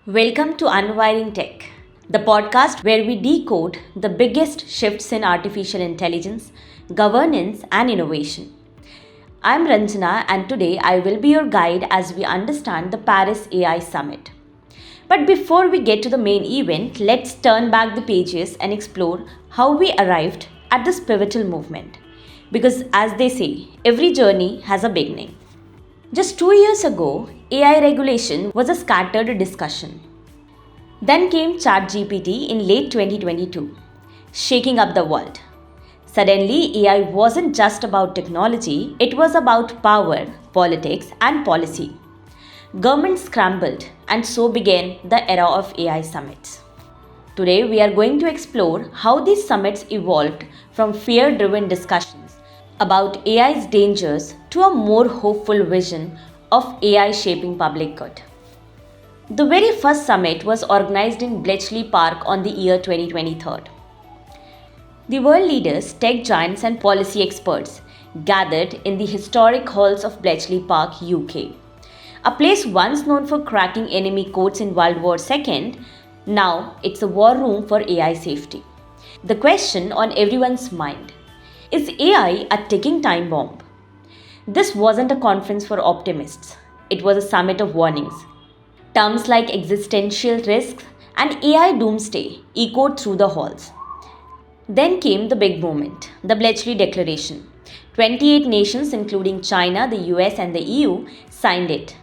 Welcome to Unwiring Tech, the podcast where we decode the biggest shifts in artificial intelligence, governance, and innovation. I'm Ranjana, and today I will be your guide as we understand the Paris AI Summit. But before we get to the main event, let's turn back the pages and explore how we arrived at this pivotal movement. Because, as they say, every journey has a beginning. Just 2 years ago, AI regulation was a scattered discussion. Then came ChatGPT in late 2022, shaking up the world. Suddenly, AI wasn't just about technology, it was about power, politics, and policy. Governments scrambled, and so began the era of AI summits. Today, we are going to explore how these summits evolved from fear driven discussions about AI's dangers to a more hopeful vision of AI shaping public good. The very first summit was organized in Bletchley Park on the year 2023. The world leaders, tech giants, and policy experts gathered in the historic halls of Bletchley Park, UK. A place once known for cracking enemy codes in World War II, now it's a war room for AI safety. The question on everyone's mind: is AI a ticking time bomb? This wasn't a conference for optimists, it was a summit of warnings. Terms like existential risks and AI doomsday echoed through the halls. Then came the big moment, the Bletchley Declaration. 28 nations, including China, the US, and the EU, signed it,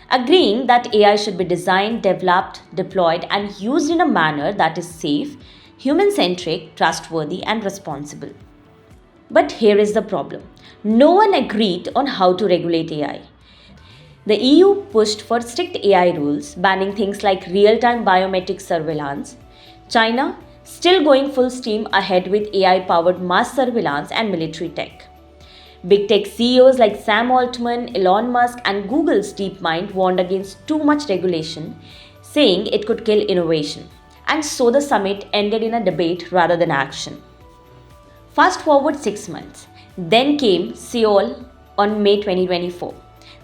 agreeing that AI should be designed, developed, deployed, and used in a manner that is safe, human centric, trustworthy, and responsible. But here is the problem: no one agreed on how to regulate AI. The EU pushed for strict AI rules, banning things like real time biometric surveillance. China, still going full steam ahead with AI powered mass surveillance and military tech. Big tech CEOs like Sam Altman, Elon Musk, and Google's DeepMind warned against too much regulation, saying it could kill innovation. And so the summit ended in a debate rather than action. Fast forward 6 months. Then came Seoul on May 2024,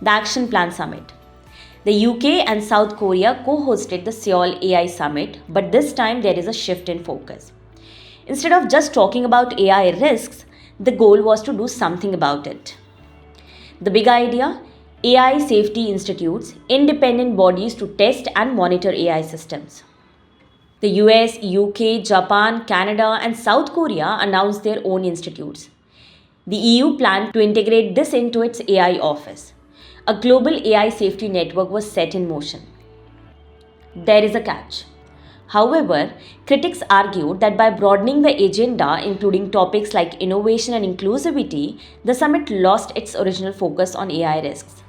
the Action Plan Summit. The UK and South Korea co-hosted the Seoul AI Summit, but this time there is a shift in focus. Instead of just talking about AI risks, the goal was to do something about it. The big idea: AI safety institutes, independent bodies to test and monitor AI systems. The US, UK, Japan, Canada, and South Korea announced their own institutes. The EU planned to integrate this into its AI office. A global AI safety network was set in motion. There is a catch. However, critics argued that by broadening the agenda, including topics like innovation and inclusivity, the summit lost its original focus on AI risks.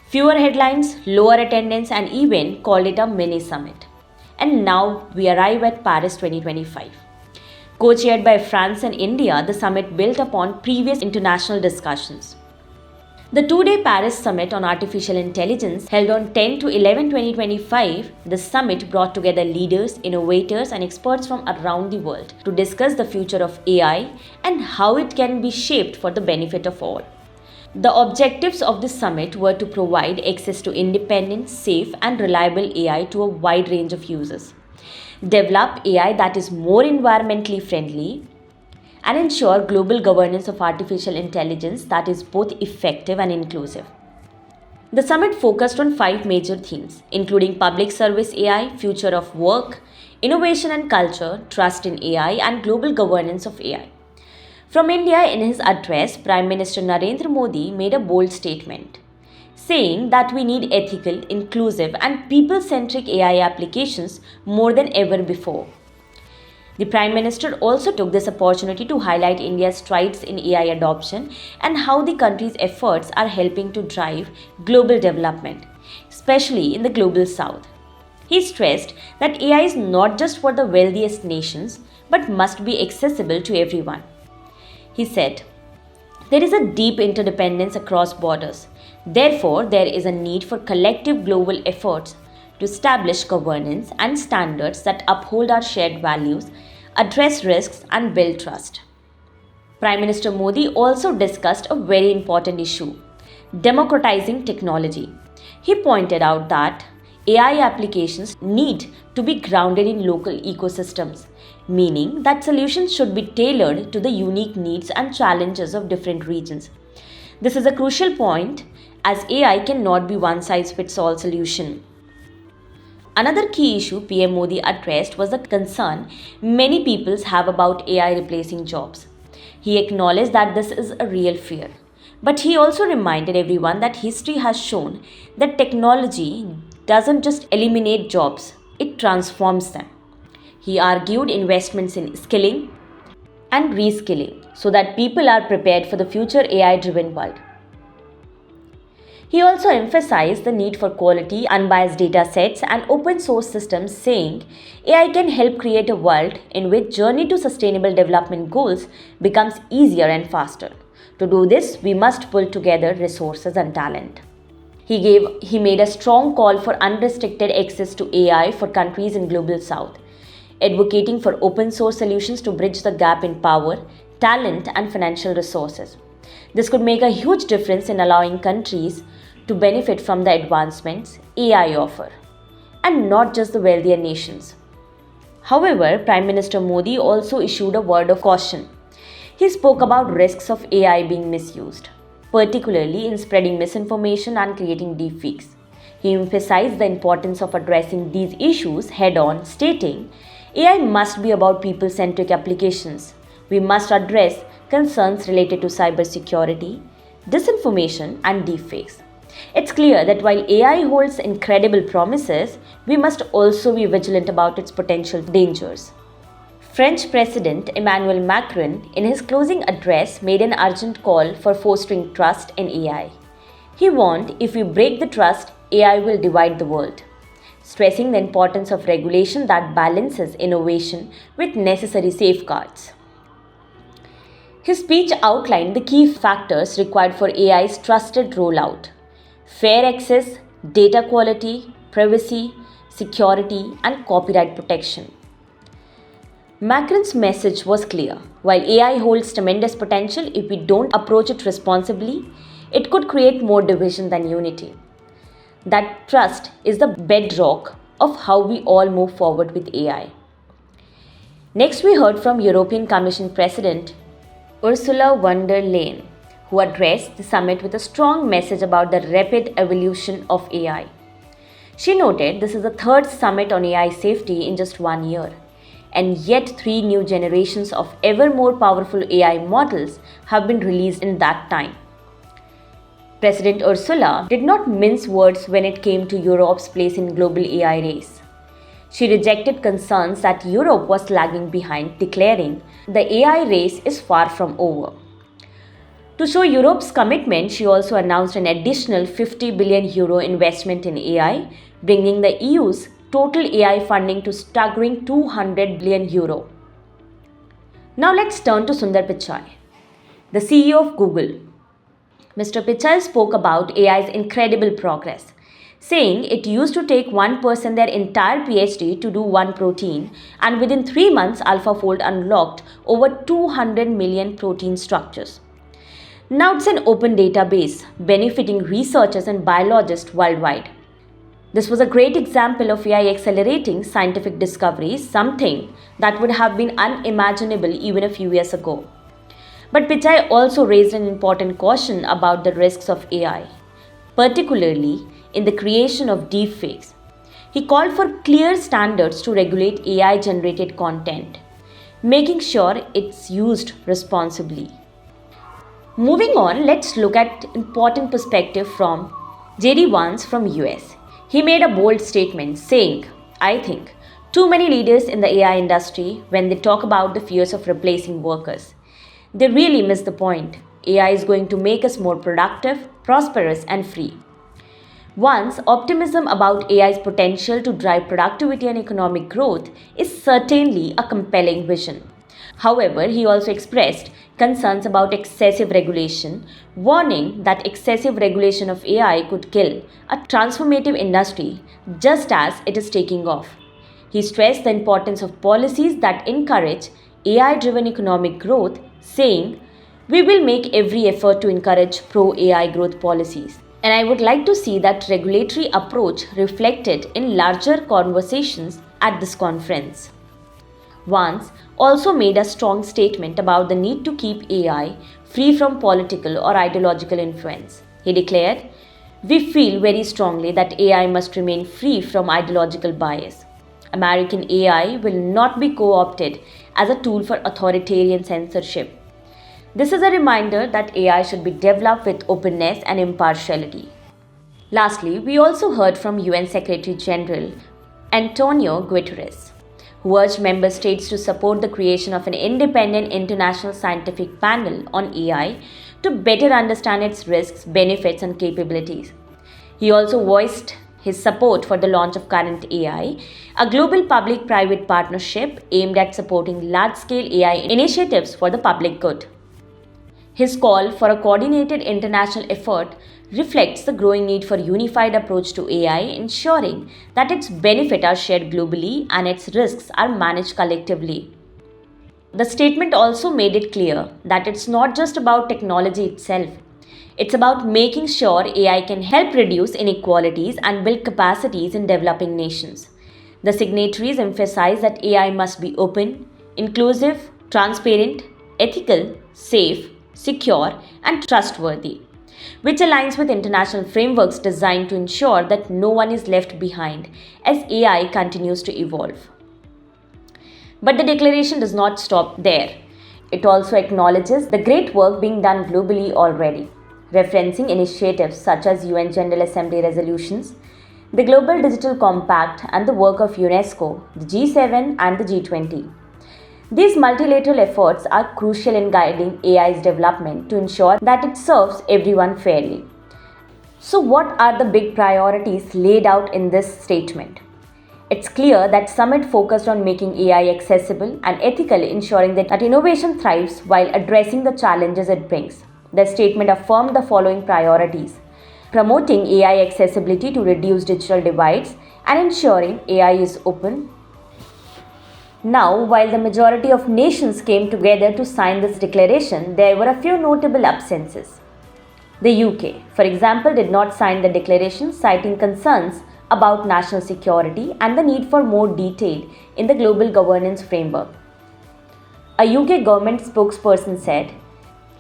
Fewer headlines, lower attendance, and even called it a mini summit. And now we arrive at Paris 2025. Co-chaired by France and India, the summit built upon previous international discussions. The two-day Paris Summit on Artificial Intelligence, held on 10 to 11 2025, the summit brought together leaders, innovators, and experts from around the world to discuss the future of AI and how it can be shaped for the benefit of all. The objectives of this summit were to provide access to independent, safe, and reliable AI to a wide range of users, develop AI that is more environmentally friendly, and ensure global governance of artificial intelligence that is both effective and inclusive. The summit focused on 5 major themes, including public service AI, future of work, innovation and culture, trust in AI, and global governance of AI. From India, in his address, Prime Minister Narendra Modi made a bold statement, saying that we need ethical, inclusive, and people centric AI applications more than ever before. The Prime Minister also took this opportunity to highlight India's strides in AI adoption and how the country's efforts are helping to drive global development, especially in the global south. He stressed that AI is not just for the wealthiest nations but must be accessible to everyone. He said, "There is a deep interdependence across borders. Therefore, there is a need for collective global efforts to establish governance and standards that uphold our shared values, address risks, and build trust." Prime Minister Modi also discussed a very important issue: democratizing technology. He pointed out that AI applications need to be grounded in local ecosystems, meaning that solutions should be tailored to the unique needs and challenges of different regions. This is a crucial point as AI cannot be one size fits all solution. Another key issue PM Modi addressed was the concern many peoples have about AI replacing jobs. He acknowledged that this is a real fear. But he also reminded everyone that history has shown that technology doesn't just eliminate jobs, it transforms them. He argued investments in skilling and reskilling so that people are prepared for the future AI driven world. He also emphasized the need for quality, unbiased data sets, and open source systems, saying AI can help create a world in which journey to sustainable development goals becomes easier and faster. To do this, we must pull together resources and talent. He made a strong call for unrestricted access to AI for countries in Global South, advocating for open source solutions to bridge the gap in power, talent, and financial resources. This could make a huge difference in allowing countries to benefit from the advancements AI offer, and not just the wealthier nations. However, Prime Minister Modi also issued a word of caution. He spoke about risks of AI being misused, particularly in spreading misinformation and creating deepfakes. He emphasized the importance of addressing these issues head on, stating, AI must be about people centric applications. We must address concerns related to cybersecurity, disinformation, and deepfakes. It's clear that while AI holds incredible promises, we must also be vigilant about its potential dangers. French President Emmanuel Macron, in his closing address, made an urgent call for fostering trust in AI. He warned if we break the trust, AI will divide the world, stressing the importance of regulation that balances innovation with necessary safeguards. His speech outlined the key factors required for AI's trusted rollout: fair access, data quality, privacy, security, and copyright protection. Macron's message was clear. While AI holds tremendous potential, if we don't approach it responsibly, it could create more division than unity. That trust is the bedrock of how we all move forward with AI. Next, we heard from European Commission President Ursula von der Leyen, who addressed the summit with a strong message about the rapid evolution of AI. She noted this is the third summit on AI safety in just 1 year, and yet 3 new generations of ever more powerful AI models have been released in that time. President Ursula did not mince words when it came to Europe's place in global AI race. She rejected concerns that Europe was lagging behind, declaring the AI race is far from over. To show Europe's commitment, she also announced an additional €50 billion investment in AI, bringing the EU's total AI funding to staggering €200 billion. Now let's turn to Sundar Pichai, the CEO of Google. Mr. Pichai spoke about AI's incredible progress, saying it used to take one person their entire PhD to do one protein, and within 3 months, AlphaFold unlocked over 200 million protein structures. Now it's an open database, benefiting researchers and biologists worldwide. This was a great example of AI accelerating scientific discoveries, something that would have been unimaginable even a few years ago. But Pichai also raised an important caution about the risks of AI, particularly in the creation of deepfakes. He called for clear standards to regulate AI-generated content, making sure it's used responsibly. Moving on, let's look at important perspective from JD Vance from US. He made a bold statement saying, I think too many leaders in the AI industry, when they talk about the fears of replacing workers, they really miss the point. AI is going to make us more productive, prosperous, and free. Vance optimism about AI's potential to drive productivity and economic growth is certainly a compelling vision. However, he also expressed concerns about excessive regulation, warning that excessive regulation of AI could kill a transformative industry just as it is taking off. He stressed the importance of policies that encourage AI-driven economic growth, saying, "We will make every effort to encourage pro-AI growth policies." And I would like to see that regulatory approach reflected in larger conversations at this conference. Vance also made a strong statement about the need to keep AI free from political or ideological influence. He declared, "We feel very strongly that AI must remain free from ideological bias. American AI will not be co opted as a tool for authoritarian censorship. This is a reminder that AI should be developed with openness and impartiality." Lastly, we also heard from UN Secretary General Antonio Guterres, who urged member states to support the creation of an independent international scientific panel on AI to better understand its risks, benefits, and capabilities. He also voiced his support for the launch of Current AI, a global public private partnership aimed at supporting large scale AI initiatives for the public good. His call for a coordinated international effort reflects the growing need for a unified approach to AI, ensuring that its benefits are shared globally and its risks are managed collectively. The statement also made it clear that it's not just about technology itself. It's about making sure AI can help reduce inequalities and build capacities in developing nations. The signatories emphasize that AI must be open, inclusive, transparent, ethical, safe, secure, and trustworthy, which aligns with international frameworks designed to ensure that no one is left behind as AI continues to evolve. But the declaration does not stop there. It also acknowledges the great work being done globally already, referencing initiatives such as UN General Assembly resolutions, the Global Digital Compact, and the work of UNESCO, the G7, and the G20. These multilateral efforts are crucial in guiding AI's development to ensure that it serves everyone fairly. So, what are the big priorities laid out in this statement? It's clear that Summit focused on making AI accessible and ethical, ensuring that innovation thrives while addressing the challenges it brings. The statement affirmed the following priorities: promoting AI accessibility to reduce digital divides and ensuring AI is open. Now, while the majority of nations came together to sign this declaration, there were a few notable absences. The UK, for example, did not sign the declaration, citing concerns about national security and the need for more detail in the global governance framework. A UK government spokesperson said,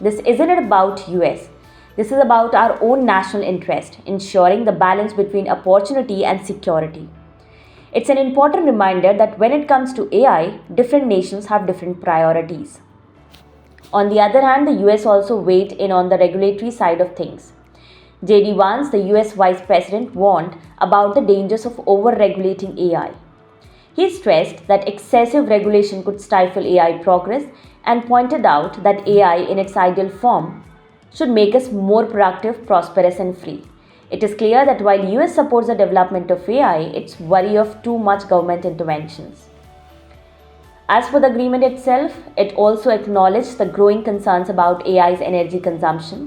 "This isn't about US. This is about our own national interest, ensuring the balance between opportunity and security." It's an important reminder that when it comes to AI, different nations have different priorities. On the other hand, the US also weighed in on the regulatory side of things. J.D. Vance, the US Vice President, warned about the dangers of over-regulating AI. He stressed that excessive regulation could stifle AI progress and pointed out that AI in its ideal form should make us more productive, prosperous, and free. It is clear that while US supports the development of AI, it's worry of too much government interventions. As for the agreement itself, it also acknowledged the growing concerns about AI's energy consumption.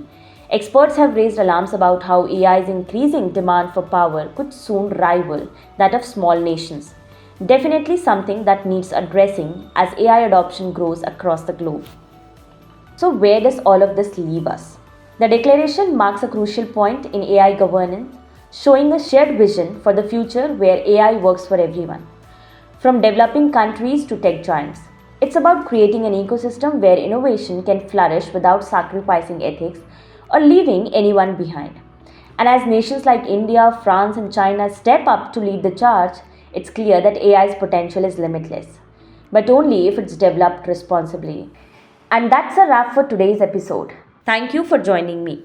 Experts have raised alarms about how AI's increasing demand for power could soon rival that of small nations. Definitely something that needs addressing as AI adoption grows across the globe. So, where does all of this leave us? The declaration marks a crucial point in AI governance, showing a shared vision for the future where AI works for everyone, from developing countries to tech giants. It's about creating an ecosystem where innovation can flourish without sacrificing ethics or leaving anyone behind. And as nations like India, France, and China step up to lead the charge, it's clear that AI's potential is limitless, but only if it's developed responsibly. And that's a wrap for today's episode. Thank you for joining me.